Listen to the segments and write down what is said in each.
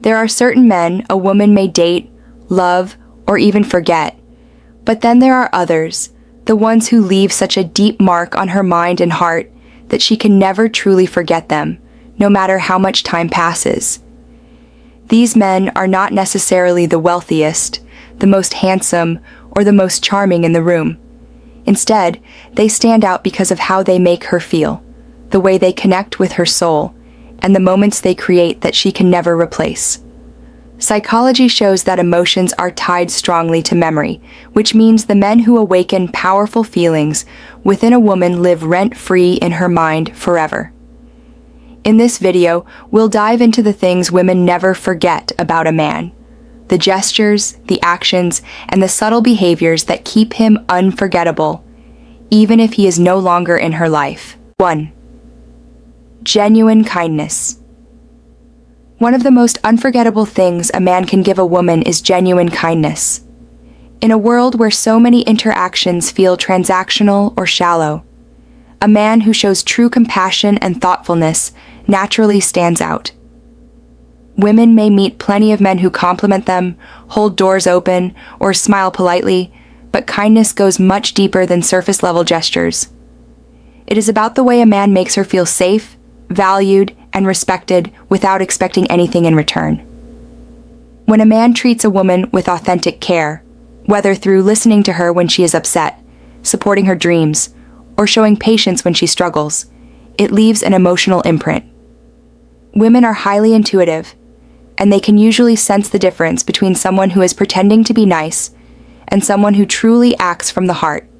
There are certain men a woman may date, love, or even forget. But then there are others, the ones who leave such a deep mark on her mind and heart that she can never truly forget them, no matter how much time passes. These men are not necessarily the wealthiest, the most handsome, or the most charming in the room. Instead, they stand out because of how they make her feel, the way they connect with her soul, and the moments they create that she can never replace. Psychology shows that emotions are tied strongly to memory, which means the men who awaken powerful feelings within a woman live rent-free in her mind forever. In this video, we'll dive into the things women never forget about a man. The gestures, the actions, and the subtle behaviors that keep him unforgettable, even if he is no longer in her life. 1. Genuine kindness. One of the most unforgettable things a man can give a woman is genuine kindness. In a world where so many interactions feel transactional or shallow, a man who shows true compassion and thoughtfulness naturally stands out. Women may meet plenty of men who compliment them, hold doors open, or smile politely, but kindness goes much deeper than surface-level gestures. It is about the way a man makes her feel safe, valued, and respected without expecting anything in return. When a man treats a woman with authentic care, whether through listening to her when she is upset, supporting her dreams, or showing patience when she struggles, it leaves an emotional imprint. Women are highly intuitive, and they can usually sense the difference between someone who is pretending to be nice and someone who truly acts from the heart.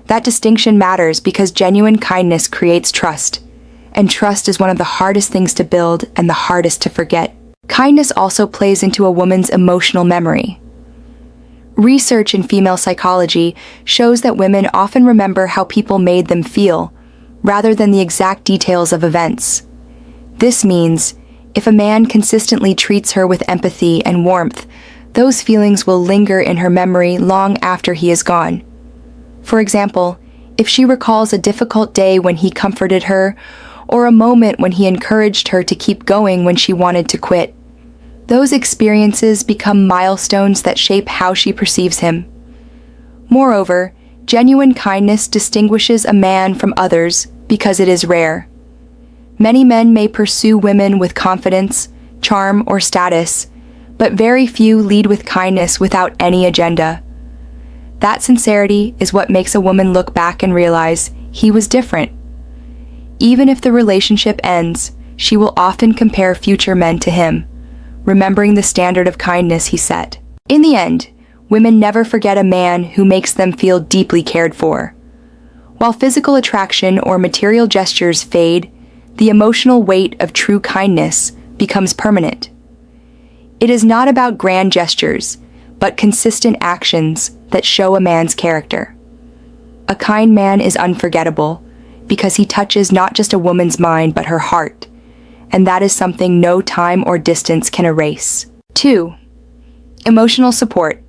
That distinction matters because genuine kindness creates trust, and trust is one of the hardest things to build and the hardest to forget. Kindness also plays into a woman's emotional memory. Research in female psychology shows that women often remember how people made them feel, rather than the exact details of events. This means, if a man consistently treats her with empathy and warmth, those feelings will linger in her memory long after he is gone. For example, if she recalls a difficult day when he comforted her, or a moment when he encouraged her to keep going when she wanted to quit, those experiences become milestones that shape how she perceives him. Moreover, genuine kindness distinguishes a man from others because it is rare. Many men may pursue women with confidence, charm, or status, but very few lead with kindness without any agenda. That sincerity is what makes a woman look back and realize he was different. Even if the relationship ends, she will often compare future men to him, remembering the standard of kindness he set. In the end, women never forget a man who makes them feel deeply cared for. While physical attraction or material gestures fade, the emotional weight of true kindness becomes permanent. It is not about grand gestures, but consistent actions that show a man's character. A kind man is unforgettable because he touches not just a woman's mind but her heart, and that is something no time or distance can erase. 2. Emotional support.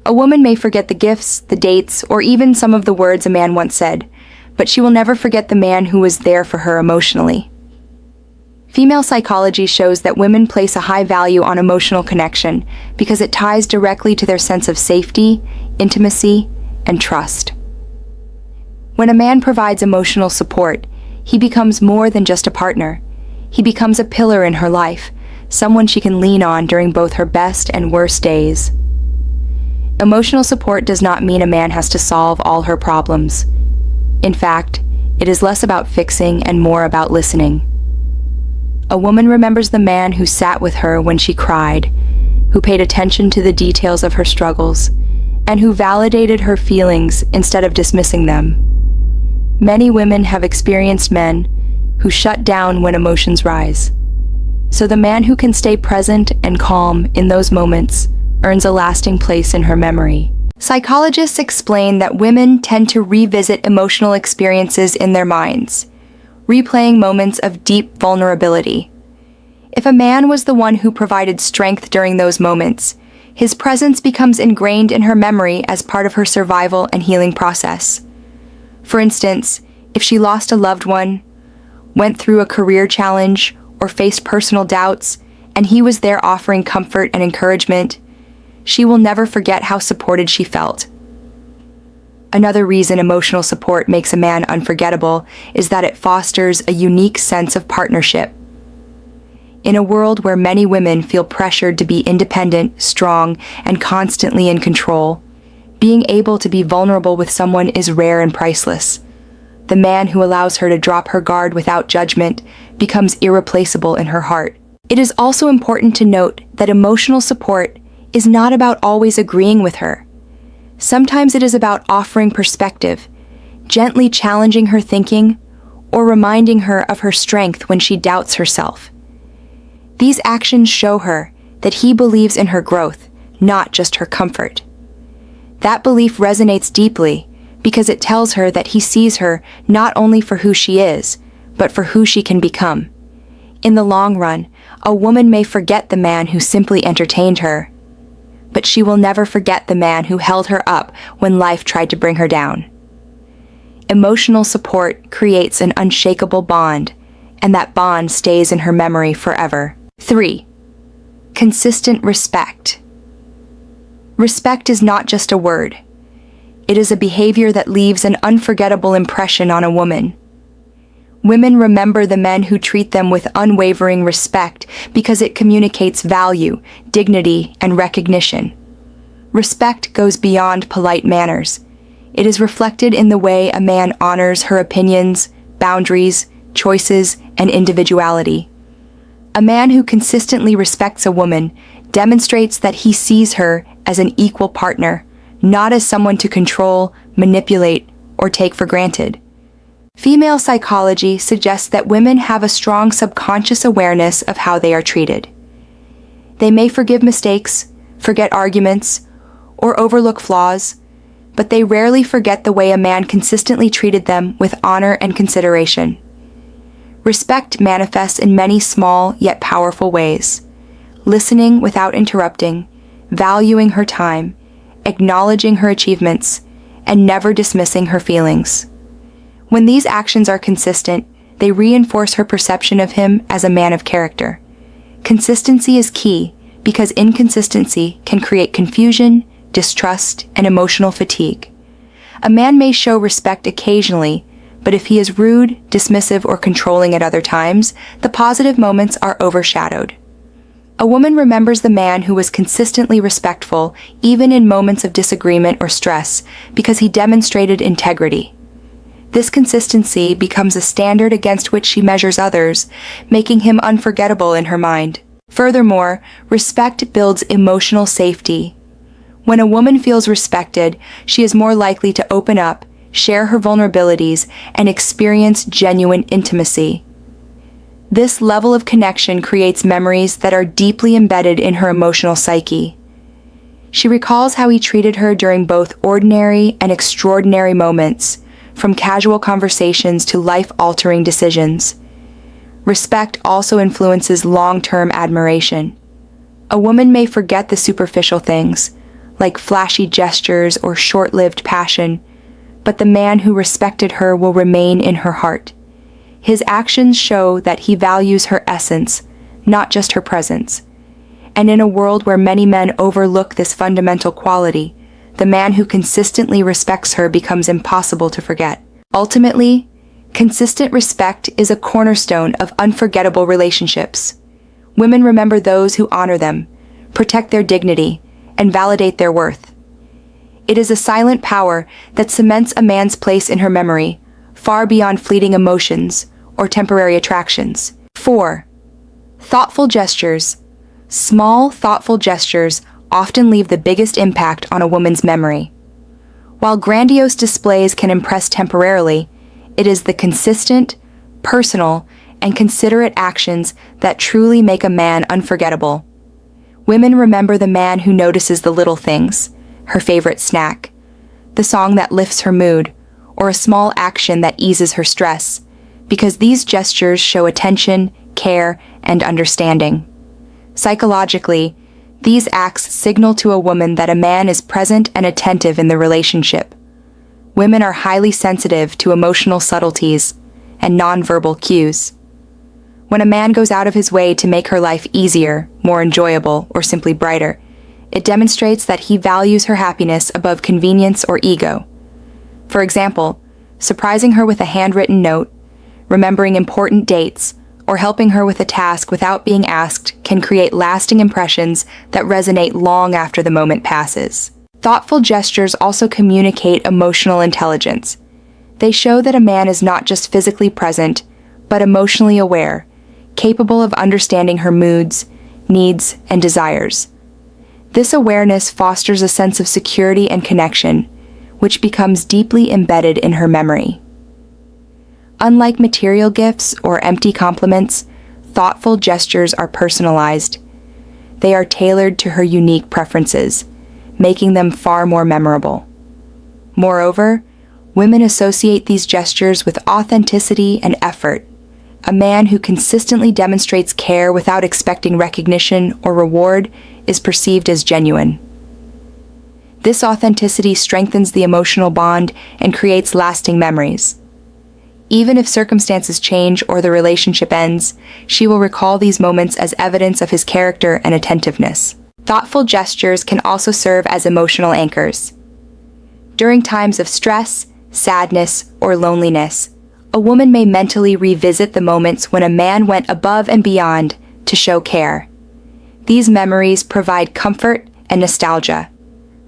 A woman may forget the gifts, the dates, or even some of the words a man once said, but she will never forget the man who was there for her emotionally. Female psychology shows that women place a high value on emotional connection because it ties directly to their sense of safety, intimacy, and trust. When a man provides emotional support, he becomes more than just a partner. He becomes a pillar in her life, someone she can lean on during both her best and worst days. Emotional support does not mean a man has to solve all her problems. In fact, it is less about fixing and more about listening. A woman remembers the man who sat with her when she cried, who paid attention to the details of her struggles, and who validated her feelings instead of dismissing them. Many women have experienced men who shut down when emotions rise. So the man who can stay present and calm in those moments earns a lasting place in her memory. Psychologists explain that women tend to revisit emotional experiences in their minds, replaying moments of deep vulnerability. If a man was the one who provided strength during those moments, his presence becomes ingrained in her memory as part of her survival and healing process. For instance, if she lost a loved one, went through a career challenge, or faced personal doubts, and he was there offering comfort and encouragement, she will never forget how supported she felt. Another reason emotional support makes a man unforgettable is that it fosters a unique sense of partnership. In a world where many women feel pressured to be independent, strong, and constantly in control, being able to be vulnerable with someone is rare and priceless. The man who allows her to drop her guard without judgment becomes irreplaceable in her heart. It is also important to note that emotional support is not about always agreeing with her. Sometimes it is about offering perspective, gently challenging her thinking, or reminding her of her strength when she doubts herself. These actions show her that he believes in her growth, not just her comfort. That belief resonates deeply because it tells her that he sees her not only for who she is, but for who she can become. In the long run, a woman may forget the man who simply entertained her, but she will never forget the man who held her up when life tried to bring her down. Emotional support creates an unshakable bond, and that bond stays in her memory forever. 3. Consistent respect. Respect is not just a word. It is a behavior that leaves an unforgettable impression on a woman. Women remember the men who treat them with unwavering respect because it communicates value, dignity, and recognition. Respect goes beyond polite manners. It is reflected in the way a man honors her opinions, boundaries, choices, and individuality. A man who consistently respects a woman demonstrates that he sees her as an equal partner, not as someone to control, manipulate, or take for granted. Female psychology suggests that women have a strong subconscious awareness of how they are treated. They may forgive mistakes, forget arguments, or overlook flaws, but they rarely forget the way a man consistently treated them with honor and consideration. Respect manifests in many small yet powerful ways: listening without interrupting, valuing her time, acknowledging her achievements, and never dismissing her feelings. When these actions are consistent, they reinforce her perception of him as a man of character. Consistency is key because inconsistency can create confusion, distrust, and emotional fatigue. A man may show respect occasionally, but if he is rude, dismissive, or controlling at other times, the positive moments are overshadowed. A woman remembers the man who was consistently respectful, even in moments of disagreement or stress, because he demonstrated integrity. This consistency becomes a standard against which she measures others, making him unforgettable in her mind. Furthermore, respect builds emotional safety. When a woman feels respected, she is more likely to open up, share her vulnerabilities, and experience genuine intimacy. This level of connection creates memories that are deeply embedded in her emotional psyche. She recalls how he treated her during both ordinary and extraordinary moments, from casual conversations to life-altering decisions. Respect also influences long-term admiration. A woman may forget the superficial things, like flashy gestures or short-lived passion, but the man who respected her will remain in her heart. His actions show that he values her essence, not just her presence. And in a world where many men overlook this fundamental quality, the man who consistently respects her becomes impossible to forget. Ultimately, consistent respect is a cornerstone of unforgettable relationships. Women remember those who honor them, protect their dignity, and validate their worth. It is a silent power that cements a man's place in her memory, far beyond fleeting emotions or temporary attractions. 4. Thoughtful gestures. Small, thoughtful gestures often leave the biggest impact on a woman's memory. While grandiose displays can impress temporarily, it is the consistent, personal, and considerate actions that truly make a man unforgettable. Women remember the man who notices the little things, her favorite snack, the song that lifts her mood, or a small action that eases her stress, because these gestures show attention, care, and understanding. Psychologically, these acts signal to a woman that a man is present and attentive in the relationship. Women are highly sensitive to emotional subtleties and nonverbal cues. When a man goes out of his way to make her life easier, more enjoyable, or simply brighter, it demonstrates that he values her happiness above convenience or ego. For example, surprising her with a handwritten note, remembering important dates, or helping her with a task without being asked can create lasting impressions that resonate long after the moment passes. Thoughtful gestures also communicate emotional intelligence. They show that a man is not just physically present, but emotionally aware, capable of understanding her moods, needs, and desires. This awareness fosters a sense of security and connection, which becomes deeply embedded in her memory. Unlike material gifts or empty compliments, thoughtful gestures are personalized. They are tailored to her unique preferences, making them far more memorable. Moreover, women associate these gestures with authenticity and effort. A man who consistently demonstrates care without expecting recognition or reward is perceived as genuine. This authenticity strengthens the emotional bond and creates lasting memories. Even if circumstances change or the relationship ends, she will recall these moments as evidence of his character and attentiveness. Thoughtful gestures can also serve as emotional anchors. During times of stress, sadness, or loneliness, a woman may mentally revisit the moments when a man went above and beyond to show care. These memories provide comfort and nostalgia,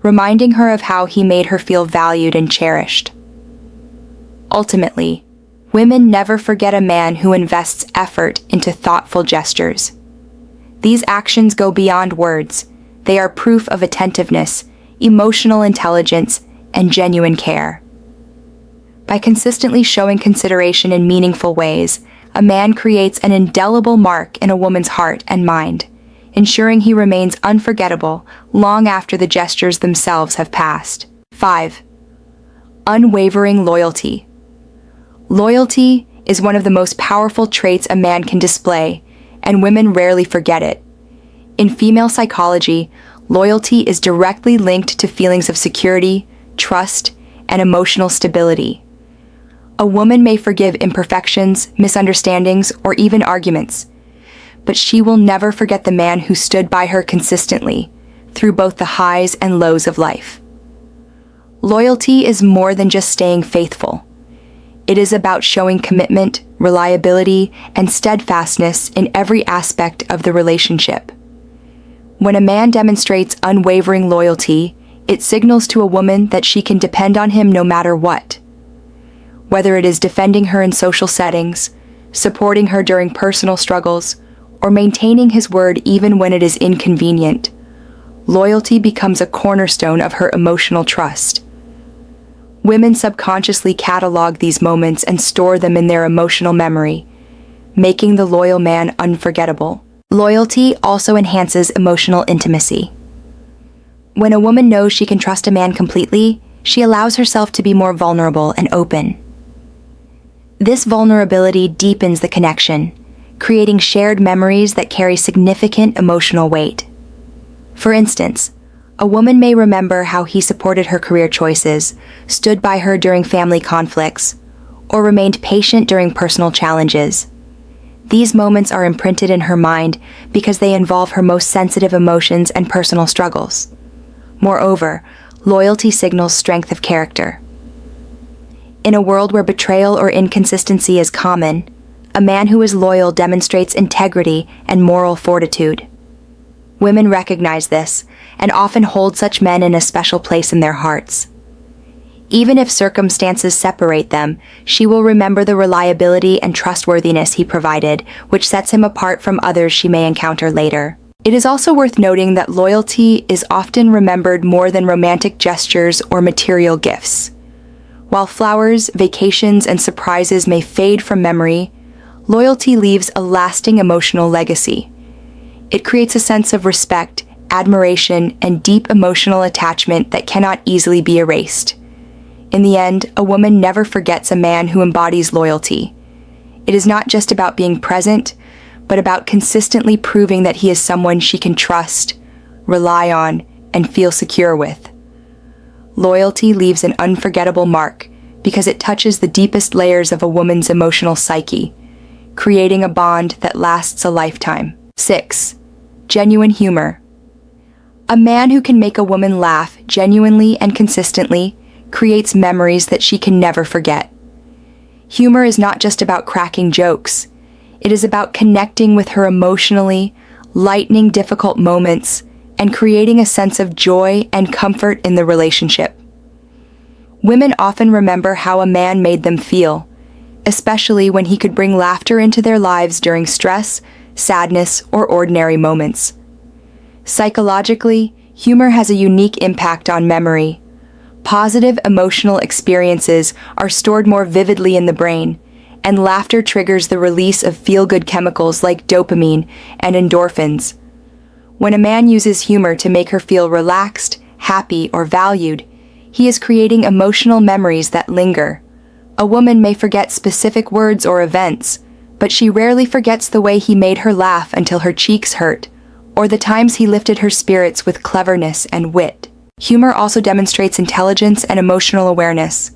reminding her of how he made her feel valued and cherished. Ultimately, women never forget a man who invests effort into thoughtful gestures. These actions go beyond words. They are proof of attentiveness, emotional intelligence, and genuine care. By consistently showing consideration in meaningful ways, a man creates an indelible mark in a woman's heart and mind, ensuring he remains unforgettable long after the gestures themselves have passed. 5. Unwavering loyalty. Loyalty is one of the most powerful traits a man can display, and women rarely forget it. In female psychology, loyalty is directly linked to feelings of security, trust, and emotional stability. A woman may forgive imperfections, misunderstandings, or even arguments, but she will never forget the man who stood by her consistently, through both the highs and lows of life. Loyalty is more than just staying faithful. It is about showing commitment, reliability, and steadfastness in every aspect of the relationship. When a man demonstrates unwavering loyalty, it signals to a woman that she can depend on him no matter what. Whether it is defending her in social settings, supporting her during personal struggles, or maintaining his word even when it is inconvenient, loyalty becomes a cornerstone of her emotional trust. Women subconsciously catalog these moments and store them in their emotional memory, making the loyal man unforgettable. Loyalty also enhances emotional intimacy. When a woman knows she can trust a man completely, she allows herself to be more vulnerable and open. This vulnerability deepens the connection, creating shared memories that carry significant emotional weight. For instance, a woman may remember how he supported her career choices, stood by her during family conflicts, or remained patient during personal challenges. These moments are imprinted in her mind because they involve her most sensitive emotions and personal struggles. Moreover, loyalty signals strength of character. In a world where betrayal or inconsistency is common, a man who is loyal demonstrates integrity and moral fortitude. Women recognize this and often hold such men in a special place in their hearts. Even if circumstances separate them, she will remember the reliability and trustworthiness he provided, which sets him apart from others she may encounter later. It is also worth noting that loyalty is often remembered more than romantic gestures or material gifts. While flowers, vacations, and surprises may fade from memory, loyalty leaves a lasting emotional legacy. It creates a sense of respect, admiration, and deep emotional attachment that cannot easily be erased. In the end, a woman never forgets a man who embodies loyalty. It is not just about being present, but about consistently proving that he is someone she can trust, rely on, and feel secure with. Loyalty leaves an unforgettable mark because it touches the deepest layers of a woman's emotional psyche, creating a bond that lasts a lifetime. 6. Genuine humor. A man who can make a woman laugh genuinely and consistently creates memories that she can never forget. Humor is not just about cracking jokes. It is about connecting with her emotionally, lightening difficult moments, and creating a sense of joy and comfort in the relationship. Women often remember how a man made them feel, especially when he could bring laughter into their lives during stress, sadness, or ordinary moments. Psychologically, humor has a unique impact on memory. Positive emotional experiences are stored more vividly in the brain, and laughter triggers the release of feel-good chemicals like dopamine and endorphins. When a man uses humor to make her feel relaxed, happy, or valued, he is creating emotional memories that linger. A woman may forget specific words or events, but she rarely forgets the way he made her laugh until her cheeks hurt, or the times he lifted her spirits with cleverness and wit. Humor also demonstrates intelligence and emotional awareness.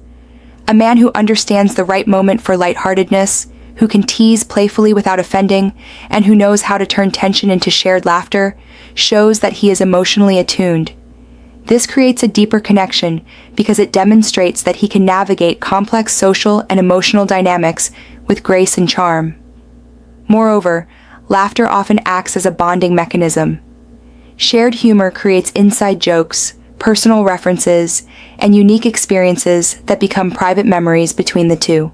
A man who understands the right moment for lightheartedness, who can tease playfully without offending, and who knows how to turn tension into shared laughter, shows that he is emotionally attuned. This creates a deeper connection because it demonstrates that he can navigate complex social and emotional dynamics with grace and charm. Moreover, laughter often acts as a bonding mechanism. Shared humor creates inside jokes, personal references, and unique experiences that become private memories between the two.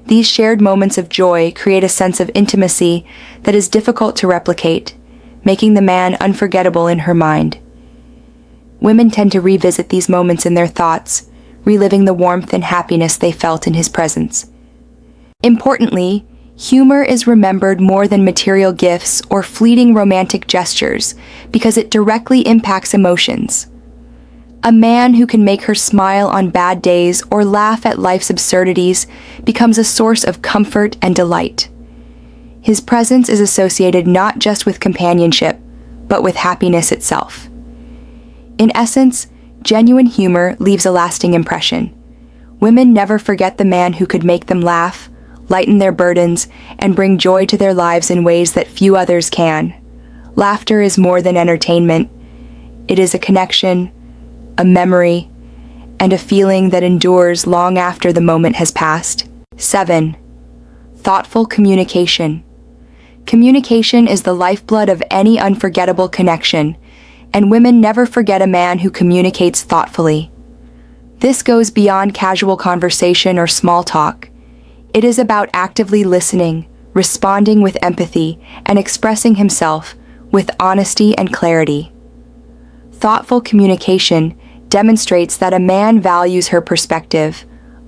These shared moments of joy create a sense of intimacy that is difficult to replicate, making the man unforgettable in her mind. Women tend to revisit these moments in their thoughts, reliving the warmth and happiness they felt in his presence. Importantly, humor is remembered more than material gifts or fleeting romantic gestures because it directly impacts emotions. A man who can make her smile on bad days or laugh at life's absurdities becomes a source of comfort and delight. His presence is associated not just with companionship, but with happiness itself. In essence, genuine humor leaves a lasting impression. Women never forget the man who could make them laugh, lighten their burdens, and bring joy to their lives in ways that few others can. Laughter is more than entertainment. It is a connection, a memory, and a feeling that endures long after the moment has passed. 7. Thoughtful communication. Communication is the lifeblood of any unforgettable connection, and women never forget a man who communicates thoughtfully. This goes beyond casual conversation or small talk. It is about actively listening, responding with empathy, and expressing himself with honesty and clarity. Thoughtful communication demonstrates that a man values her perspective,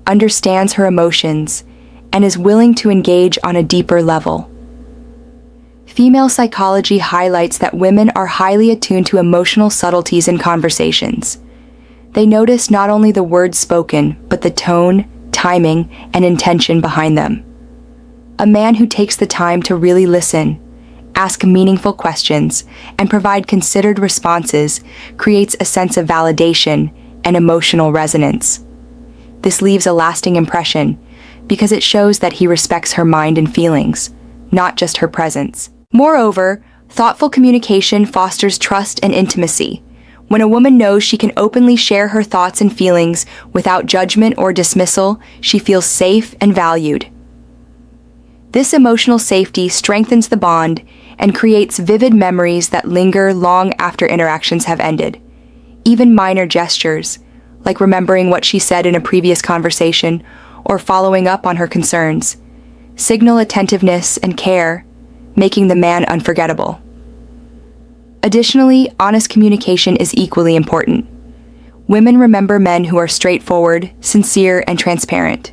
understands her emotions, and is willing to engage on a deeper level. Female psychology highlights that women are highly attuned to emotional subtleties in conversations. They notice not only the words spoken, but the tone, timing, and intention behind them. A man who takes the time to really listen, ask meaningful questions, and provide considered responses creates a sense of validation and emotional resonance. This leaves a lasting impression because it shows that he respects her mind and feelings, not just her presence. Moreover, thoughtful communication fosters trust and intimacy. When a woman knows she can openly share her thoughts and feelings without judgment or dismissal, she feels safe and valued. This emotional safety strengthens the bond and creates vivid memories that linger long after interactions have ended. Even minor gestures, like remembering what she said in a previous conversation or following up on her concerns, signal attentiveness and care, making the man unforgettable. Additionally, honest communication is equally important. Women remember men who are straightforward, sincere, and transparent.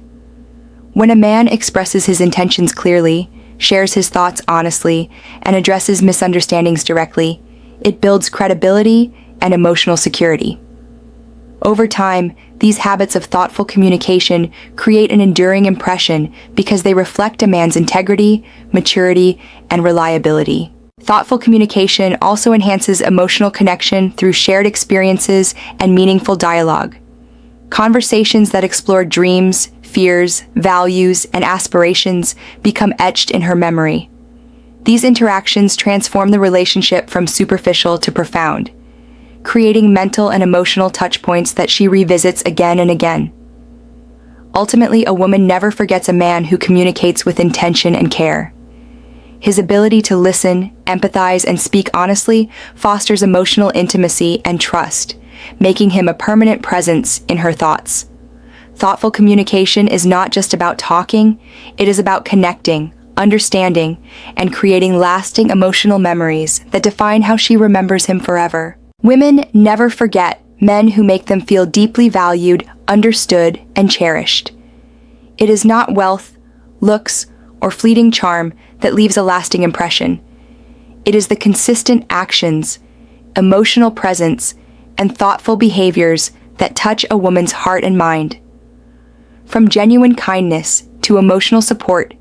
When a man expresses his intentions clearly, shares his thoughts honestly, and addresses misunderstandings directly, it builds credibility and emotional security. Over time, these habits of thoughtful communication create an enduring impression because they reflect a man's integrity, maturity, and reliability. Thoughtful communication also enhances emotional connection through shared experiences and meaningful dialogue. Conversations that explore dreams, fears, values, and aspirations become etched in her memory. These interactions transform the relationship from superficial to profound, creating mental and emotional touchpoints that she revisits again and again. Ultimately, a woman never forgets a man who communicates with intention and care. His ability to listen, empathize, and speak honestly fosters emotional intimacy and trust, making him a permanent presence in her thoughts. Thoughtful communication is not just about talking, it is about connecting, understanding, and creating lasting emotional memories that define how she remembers him forever. Women never forget men who make them feel deeply valued, understood, and cherished. It is not wealth, looks, or fleeting charm that leaves a lasting impression. It is the consistent actions, emotional presence, and thoughtful behaviors that touch a woman's heart and mind. From genuine kindness to emotional support,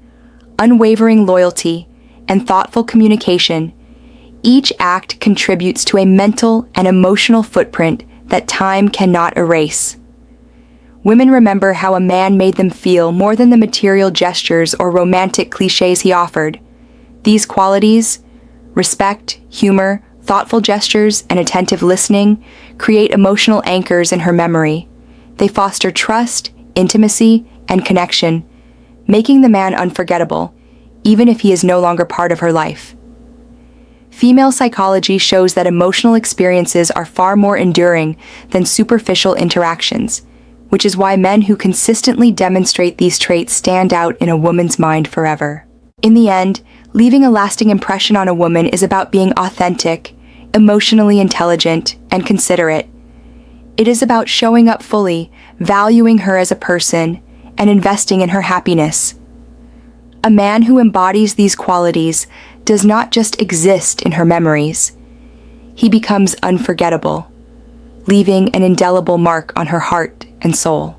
unwavering loyalty, and thoughtful communication, each act contributes to a mental and emotional footprint that time cannot erase. Women remember how a man made them feel more than the material gestures or romantic cliches he offered. These qualities, respect, humor, thoughtful gestures, and attentive listening, create emotional anchors in her memory. They foster trust, intimacy, and connection, making the man unforgettable, even if he is no longer part of her life. Female psychology shows that emotional experiences are far more enduring than superficial interactions, which is why men who consistently demonstrate these traits stand out in a woman's mind forever. In the end, leaving a lasting impression on a woman is about being authentic, emotionally intelligent, and considerate. It is about showing up fully, valuing her as a person, and investing in her happiness. A man who embodies these qualities does not just exist in her memories. He becomes unforgettable, leaving an indelible mark on her heart and soul.